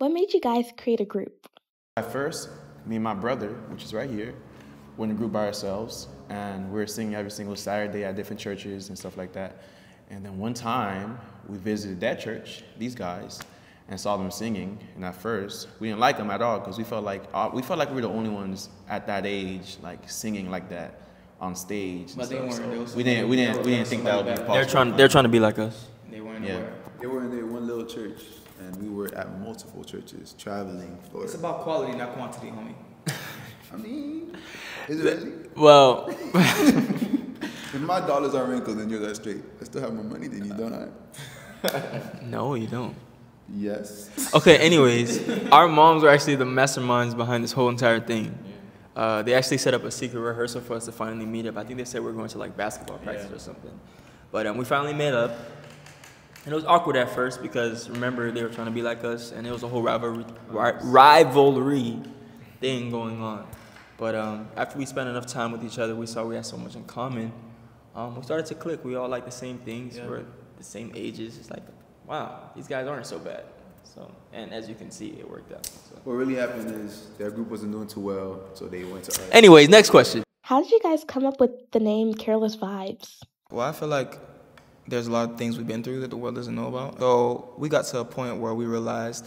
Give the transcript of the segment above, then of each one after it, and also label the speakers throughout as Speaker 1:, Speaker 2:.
Speaker 1: What made you guys create a group?
Speaker 2: At first, me and my brother, which is right here, were in a group by ourselves, and we were singing every single Saturday at different churches and stuff like that. And then one time, we visited that church, these guys, and saw them singing. And at first, we didn't like them at all because we felt like we were the only ones at that age, like singing like that on stage.
Speaker 3: But they weren't.
Speaker 2: So we didn't think that would be possible.
Speaker 3: They're trying to be like us.
Speaker 4: They weren't
Speaker 2: Yeah.
Speaker 4: aware.
Speaker 5: They were in their one little church, and we were at multiple churches, traveling, Florida.
Speaker 4: It's about quality, not quantity, homie.
Speaker 5: I mean, is it really?
Speaker 3: Well,
Speaker 5: If my dollars are wrinkled and yours are straight, I still have more money than you, don't I?
Speaker 3: no, you don't.
Speaker 5: Yes.
Speaker 3: Okay, anyways, our moms were actually the masterminds behind this whole entire thing. They actually set up a secret rehearsal for us to finally meet up. I think they said we were going to like basketball practice or something. But we finally met up. And it was awkward at first because, remember, they were trying to be like us, and it was a whole rivalry thing going on. But after we spent enough time with each other, we saw we had so much in common. We started to click. We all like the same things. Yeah. We're the same ages. It's like, wow, these guys aren't so bad. So, and as you can see, it worked out. So.
Speaker 5: What really happened is their group wasn't doing too well, so they went to us.
Speaker 3: Anyways, next question.
Speaker 1: How did you guys come up with the name Careless Vibez?
Speaker 4: Well, I feel like there's a lot of things we've been through that the world doesn't know about. So we got to a point where we realized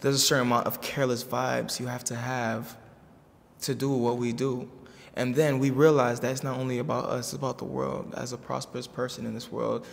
Speaker 4: there's a certain amount of careless vibes you have to do what we do. And then we realized that it's not only about us, it's about the world. As a prosperous person in this world,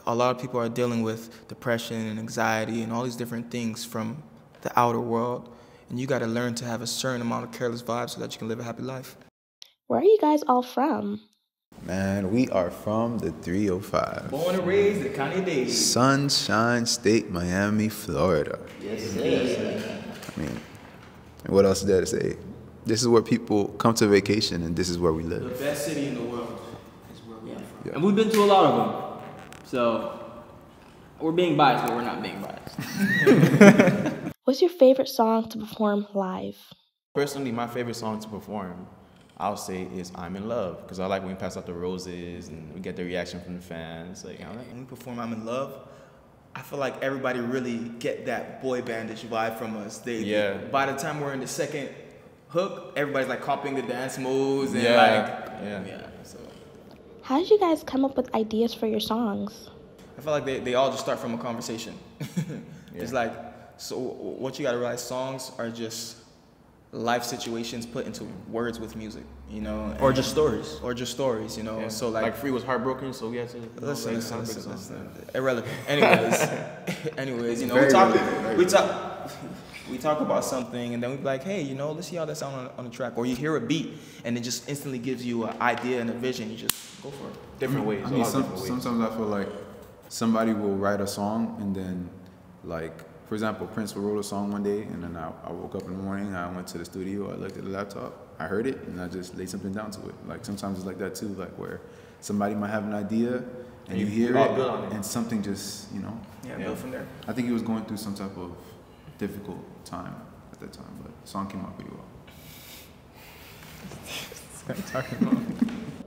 Speaker 4: a lot of people are dealing with depression and anxiety and all these different things from the outer world. And you got to learn to have a certain amount of careless vibes so that you can live a happy life.
Speaker 1: Where are you guys all from?
Speaker 5: Man, we are from the 305.
Speaker 4: Born and raised in County Days.
Speaker 5: Sunshine State, Miami, Florida.
Speaker 4: Yes,
Speaker 5: I mean, what else is there to say? This is where people come to vacation, and this is where we
Speaker 4: The
Speaker 5: live.
Speaker 4: best city in the world is where we are from.
Speaker 5: Yeah.
Speaker 3: And we've been to a lot of them. So, we're being biased, but we're not being biased.
Speaker 1: What's your favorite song to perform live?
Speaker 2: Personally, my favorite song to perform, I'll say, is "I'm in Love," because I like when we pass out the roses and we get the reaction from the fans. Like,
Speaker 4: When we perform I'm in Love, I feel like everybody really get that boy bandish vibe from us. By the time we're in the second hook, everybody's like copying the dance moves and so
Speaker 1: How did you guys come up with ideas for your songs?
Speaker 4: I feel like they all just start from a conversation. It's like, so what you gotta realize, songs are just life situations put into words with music, you know,
Speaker 3: Or just stories.
Speaker 4: You know.
Speaker 2: yeah.
Speaker 4: So
Speaker 2: like Free was heartbroken, so we had to
Speaker 4: listen, irrelevant. Anyways, you know, we talk about something, and then we be like, hey, you know, let's see how that sounds on the track. Or you hear a beat, and it just instantly gives you an idea and a vision. You just go for it.
Speaker 2: different ways.
Speaker 5: I mean, sometimes I feel like somebody will write a song, and then, like, for example, Prince wrote a song one day, and then I woke up in the morning, I went to the studio, I looked at the laptop, I heard it, and I just laid something down to it. Like, sometimes it's like that too, like where somebody might have an idea, and you hear it, and something just, you know.
Speaker 4: Yeah, build from there.
Speaker 5: I think he was going through some type of difficult time at that time, but the song came out pretty well.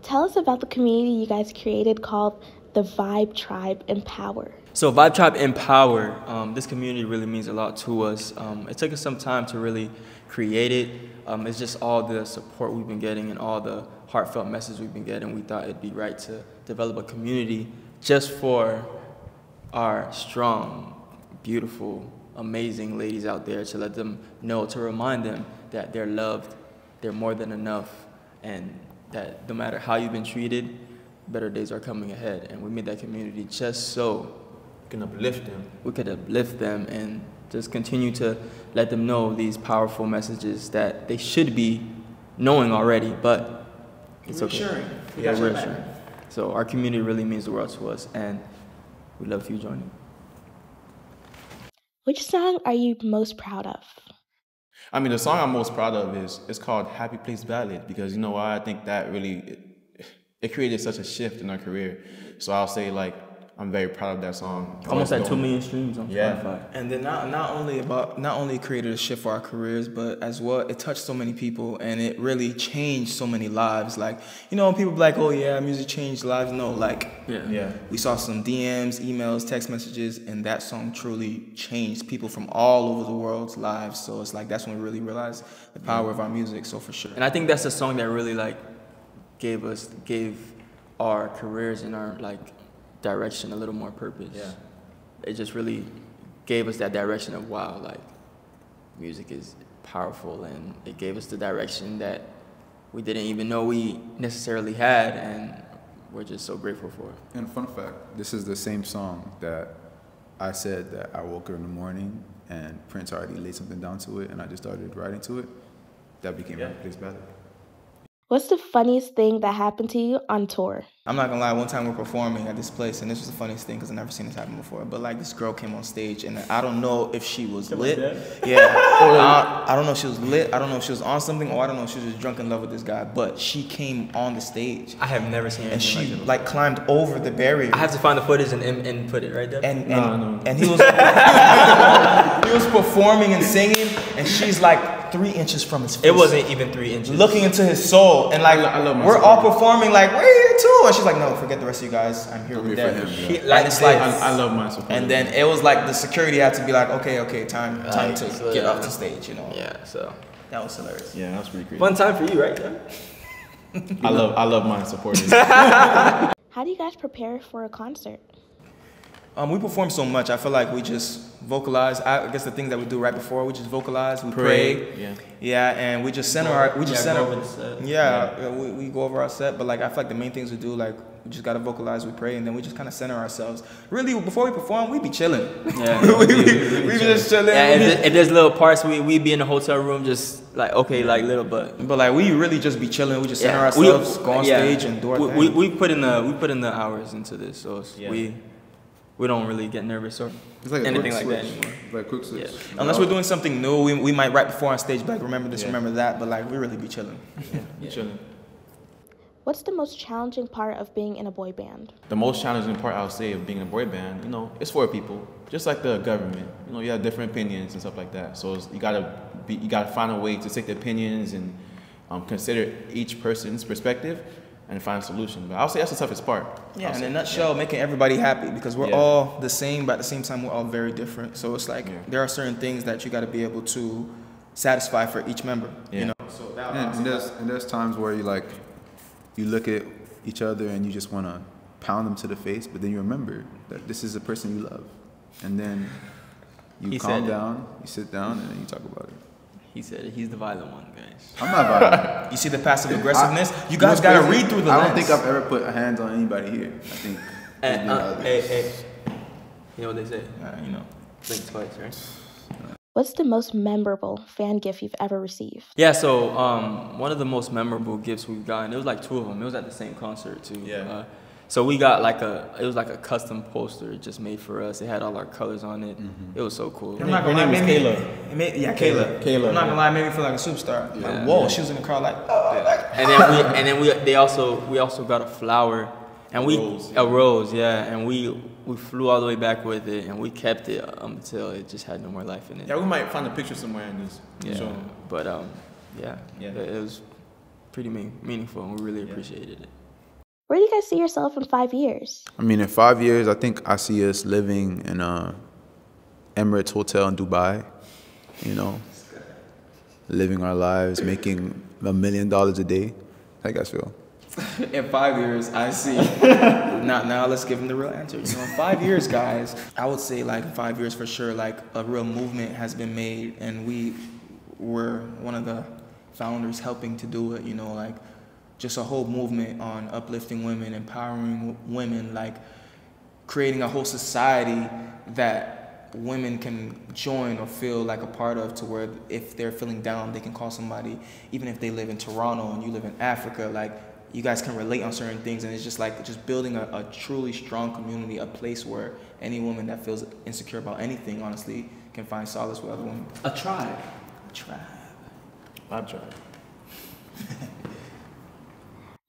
Speaker 1: Tell us about the community you guys created called the Vibe Tribe Empower.
Speaker 3: So Vibe Tribe Empower, this community really means a lot to us. It took us some time to really create it. It's just all the support we've been getting and all the heartfelt messages we've been getting. We thought it'd be right to develop a community just for our strong, beautiful, amazing ladies out there, to let them know, to remind them that they're loved, they're more than enough, and that no matter how you've been treated, better days are coming ahead. And we made that community just so
Speaker 2: can uplift them.
Speaker 3: We could uplift them and just continue to let them know these powerful messages that they should be knowing already, but it's okay. Yeah, reassuring. So our community really means the world to us, and we'd love for you joining.
Speaker 1: Which song are you most proud of?
Speaker 2: I mean, the song I'm most proud of it's called "Happy Place Ballad," because you know why? I think that really it created such a shift in our career. So I'll say, like, I'm very proud of that song.
Speaker 3: Almost at 2 million streams on
Speaker 2: Yeah.
Speaker 3: Spotify.
Speaker 4: And then not only created a shift for our careers, but as well it touched so many people and it really changed so many lives. Like, you know, people be like, oh yeah, music changed lives. No, like we saw some DMs, emails, text messages, and that song truly changed people from all over the world's lives. So it's like that's when we really realized the power of our music. So for sure.
Speaker 3: And I think that's the song that really like gave our careers and our like direction a little more purpose.
Speaker 2: Yeah.
Speaker 3: It just really gave us that direction of wow, like music is powerful, and it gave us the direction that we didn't even know we necessarily had, and we're just so grateful for it.
Speaker 5: And fun fact, this is the same song that I said that I woke up in the morning and Prince already laid something down to it and I just started writing to it. That became my place better.
Speaker 1: What's the funniest thing that happened to you on tour?
Speaker 4: I'm not gonna lie, one time we're performing at this place, and this was the funniest thing because I've never seen this happen before. But like this girl came on stage, and I don't know if she was lit. Yeah, I don't know if she was lit. I don't know if she was on something, or I don't know if she was just drunk in love with this guy. But she came on the stage,
Speaker 3: I have never seen
Speaker 4: and
Speaker 3: anything
Speaker 4: she
Speaker 3: like that
Speaker 4: like climbed over the barrier.
Speaker 3: I have to find the footage and put it right there.
Speaker 4: And
Speaker 2: No.
Speaker 4: and he was he was performing and singing, and she's like 3 inches from his face.
Speaker 3: It wasn't even 3 inches.
Speaker 4: Looking into his soul, and like
Speaker 2: I love my
Speaker 4: we're all performing, like we're here too, and she's like, no, forget the rest of you guys. I'm here with
Speaker 5: here for
Speaker 4: them.
Speaker 5: him, yeah.
Speaker 3: Like
Speaker 4: And it's like,
Speaker 2: I love my support.
Speaker 4: and then it was like the security had to be like, okay, time
Speaker 3: Right,
Speaker 4: to
Speaker 3: so
Speaker 4: get
Speaker 3: yeah.
Speaker 4: off the stage, you know.
Speaker 3: Yeah, so
Speaker 4: That was hilarious.
Speaker 2: Yeah, that was pretty crazy.
Speaker 3: fun time for you, right? Yeah.
Speaker 2: I love my supporters.
Speaker 1: How do you guys prepare for a concert?
Speaker 4: We perform so much. I feel like we just vocalize. I guess the things that we do right before, we just vocalize, we pray. Yeah, and we just center our. We just
Speaker 3: Yeah,
Speaker 4: center.
Speaker 3: go over the set.
Speaker 4: Yeah, we go over our set, but like I feel like the main things we do, like we just gotta vocalize, we pray, and then we just kind of center ourselves. Really, before we perform, we be chilling.
Speaker 3: Yeah.
Speaker 4: we be just chilling.
Speaker 3: Yeah, if there's little parts, we be in the hotel room just like, okay, like little, but
Speaker 4: But like we really just be chilling. We just center
Speaker 3: yeah,
Speaker 4: ourselves, go on stage, and do our thing.
Speaker 3: we put in the hours into this, so we don't really get nervous or
Speaker 5: It's like a
Speaker 3: anything
Speaker 5: quick
Speaker 3: like that
Speaker 5: switch.
Speaker 3: anymore.
Speaker 5: It's like a quick switch.
Speaker 3: Yeah.
Speaker 4: Unless we're doing something new, we might right before on stage be like, remember this, remember that, but like we really be chilling.
Speaker 2: You chilling.
Speaker 1: What's the most challenging part of being in a boy band?
Speaker 2: The most challenging part, I would say, of being in a boy band, you know, it's for people. Just like the government, you know, you have different opinions and stuff like that. So you gotta find a way to take the opinions and consider each person's perspective and find a solution. But I'll say that's the toughest part.
Speaker 4: Yeah,
Speaker 2: I'll
Speaker 4: in
Speaker 2: say.
Speaker 4: a nutshell, making everybody happy because we're
Speaker 2: Yeah.
Speaker 4: all the same, but at the same time, we're all very different. So it's like there are certain things that you got to be able to satisfy for each member.
Speaker 2: Yeah.
Speaker 4: You know. So that
Speaker 5: And there's times where you look at each other and you just want to pound them to the face, but then you remember that this is a person you love, and then you
Speaker 3: He
Speaker 5: calm
Speaker 3: said it.
Speaker 5: down, you sit down, and then you talk about it.
Speaker 3: He said he's the violent one, guys.
Speaker 5: I'm not violent.
Speaker 4: You see the passive aggressiveness. You
Speaker 5: know
Speaker 4: guys
Speaker 5: what's
Speaker 4: got to
Speaker 5: crazy?
Speaker 4: read through the
Speaker 5: I
Speaker 4: lens.
Speaker 5: don't think I've ever put hands on anybody here. I think.
Speaker 3: And,
Speaker 5: maybe others.
Speaker 3: hey, you know what they say?
Speaker 4: You know.
Speaker 3: Think twice, right?
Speaker 1: What's the most memorable fan gift you've ever received?
Speaker 3: Yeah, so one of the most memorable gifts we've gotten, it was like 2 of them. It was at the same concert too.
Speaker 2: Yeah.
Speaker 3: So we got it was like a custom poster just made for us. It had all our colors on it. It was so cool.
Speaker 4: I'm not gonna lie,
Speaker 2: name is
Speaker 4: maybe-
Speaker 2: Kayla.
Speaker 4: Kayla.
Speaker 2: Kayla,
Speaker 4: I'm not
Speaker 2: yeah.
Speaker 4: gonna lie, made me feel like a superstar.
Speaker 3: Yeah.
Speaker 4: Like, whoa, she was in the crowd like,
Speaker 3: And then we also got a flower and a rose, yeah, and we flew all the way back with it and we kept it until it just had no more life in it.
Speaker 2: Yeah, we might find a picture somewhere and just show
Speaker 3: Yeah,
Speaker 2: 'em.
Speaker 3: but
Speaker 2: Yeah.
Speaker 3: it was pretty meaningful and we really appreciated it.
Speaker 1: Where do you guys see yourself in 5 years?
Speaker 5: I mean, in 5 years, I think I see us living in a Emirates hotel in Dubai. You know, living our lives, making $1 million a day. How you guys feel?
Speaker 4: in 5 years, I see. now let's give him the real answer. You know, in 5 years, guys, I would say like in 5 years for sure, like a real movement has been made, and we were one of the founders helping to do it. You know, like just a whole movement on uplifting women, empowering women, like creating a whole society that women can join or feel like a part of, to where if they're feeling down, they can call somebody, even if they live in Toronto and you live in Africa, like you guys can relate on certain things. And it's just like just building a truly strong community, a place where any woman that feels insecure about anything, honestly, can find solace with other women.
Speaker 3: A tribe.
Speaker 4: Tribe.
Speaker 2: I've tried.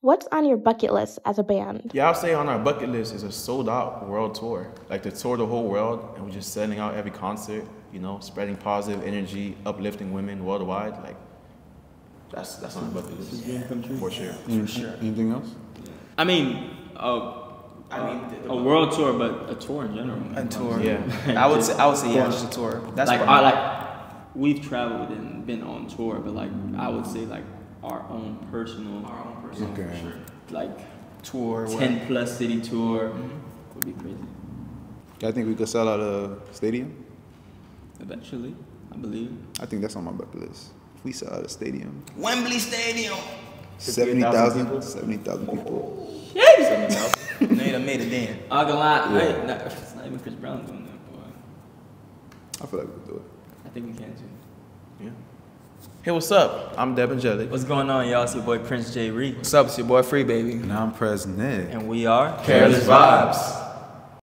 Speaker 1: What's on your bucket list as a band?
Speaker 2: Yeah, I'll say on our bucket list is a sold out world tour. Like to tour the whole world and we're just selling out every concert, you know, spreading positive energy, uplifting women worldwide. Like that's on our bucket list. For sure.
Speaker 5: Anything else?
Speaker 3: I mean, a world tour, but a tour in general.
Speaker 4: A tour.
Speaker 2: Yeah.
Speaker 4: I would say yeah, just a tour. That's
Speaker 3: like
Speaker 4: what
Speaker 3: we've traveled and been on tour, but like I would say like our own personal
Speaker 5: Okay.
Speaker 3: like
Speaker 4: tour.
Speaker 3: 10 plus city tour would be crazy.
Speaker 5: I think we could sell out a stadium.
Speaker 3: Eventually, I believe.
Speaker 5: I think that's on my bucket list. If we sell out a stadium,
Speaker 4: Wembley Stadium.
Speaker 5: 70,000 people.
Speaker 4: They done made it then.
Speaker 3: I'm gonna lie, it's not even Chris Brown doing that, boy.
Speaker 5: I feel like we could do it.
Speaker 3: I think we can too.
Speaker 2: Yeah. Hey, what's up? I'm Deb Angelic.
Speaker 3: What's going on, y'all? It's your boy Prince J. Reed.
Speaker 4: What's up? It's your boy Free Baby.
Speaker 5: And I'm President.
Speaker 3: And we are
Speaker 2: Careless Vibez.